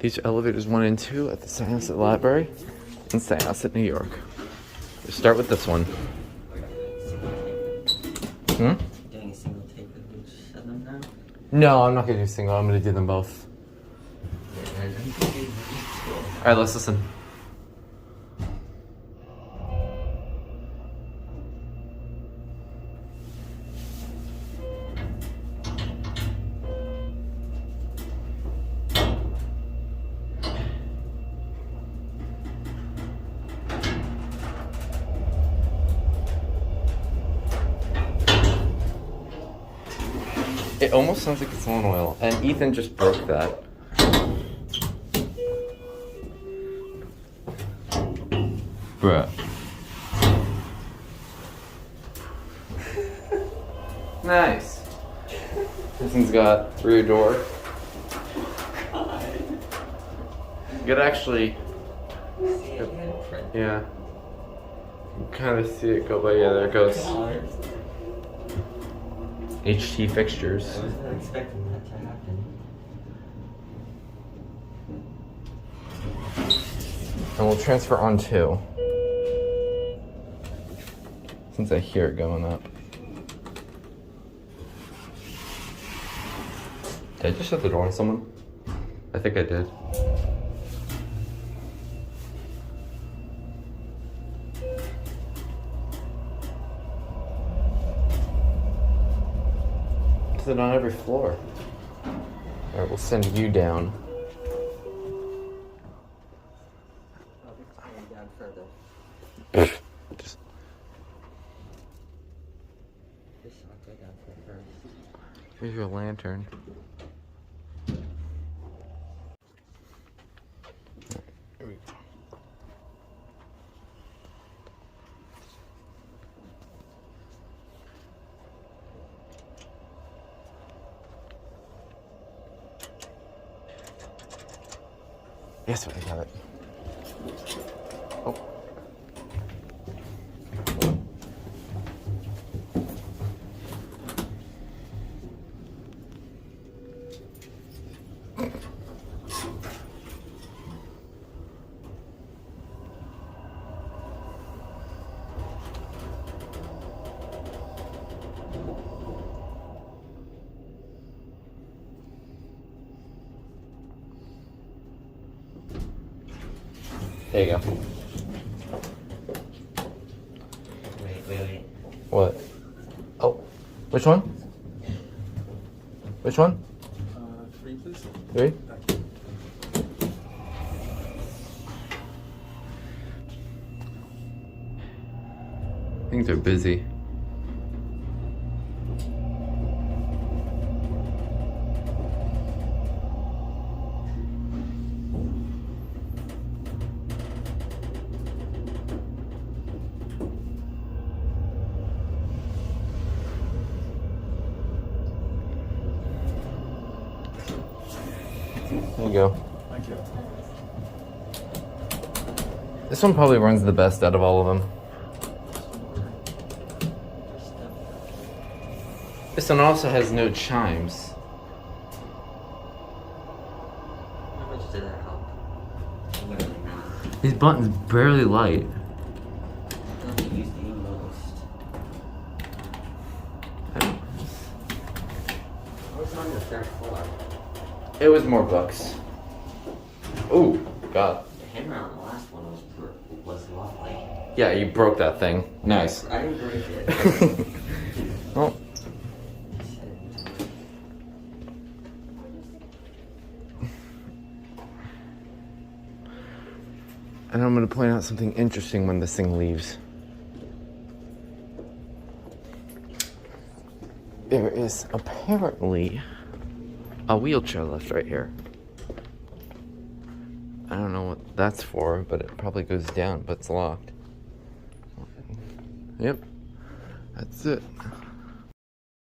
These are elevators 1 and 2 at the Syosset Library in Syosset, New York. We'll start with this one. Doing a single take of each of them now? No, I'm not gonna do single. I'm gonna do them both. Alright, let's listen. It almost sounds like it's on oil, and Ethan just broke that. Bruh. Nice. This one's got rear door. You could actually... Yeah. You can kind of see it go by. Yeah, there it goes. HT fixtures. I wasn't expecting that to happen. And we'll transfer on 2. Since I hear it going up. Did I just shut the door on someone? I think I did. Is it on every floor? Alright, we'll send you down. I'll be turning down further. Just This I'll go down for first. here's your lantern. Here we go. Yes, I got it. Oh. There you go. Wait. What? Oh, which one? Which one? 3, please. 3? I think they're busy. There you go. Thank you. This one probably runs the best out of all of them. This one also has no chimes. How much did that help? Literally not. These buttons barely light. I don't think use the most. I don't- I was on the 3rd floor. It was more books. Oh, God. The hammer on the last one was lovely. Yeah, you broke that thing. Nice. I didn't break it. Well, and I'm going to point out something interesting when this thing leaves. There is apparently a wheelchair left right here. I don't know what that's for, but it probably goes down, but it's locked. Yep, that's it.